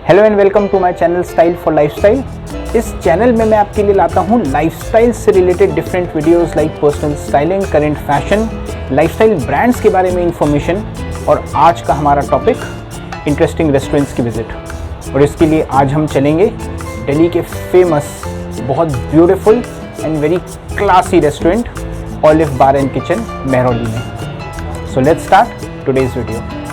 Hello and welcome to my channel style for lifestyle. इस channel में मैं आपके लिए लाता हूँ लाइफस्टाइल से related different videos like personal styling, current fashion, lifestyle brands के बारे में इंफॉर्मेशन। और आज का हमारा टॉपिक इंटरेस्टिंग रेस्टोरेंट्स की विजिट। और इसके लिए आज हम चलेंगे दिल्ली के फेमस, बहुत beautiful and very classy restaurant Olive Bar and Kitchen Mehrauli में। So let's start today's video.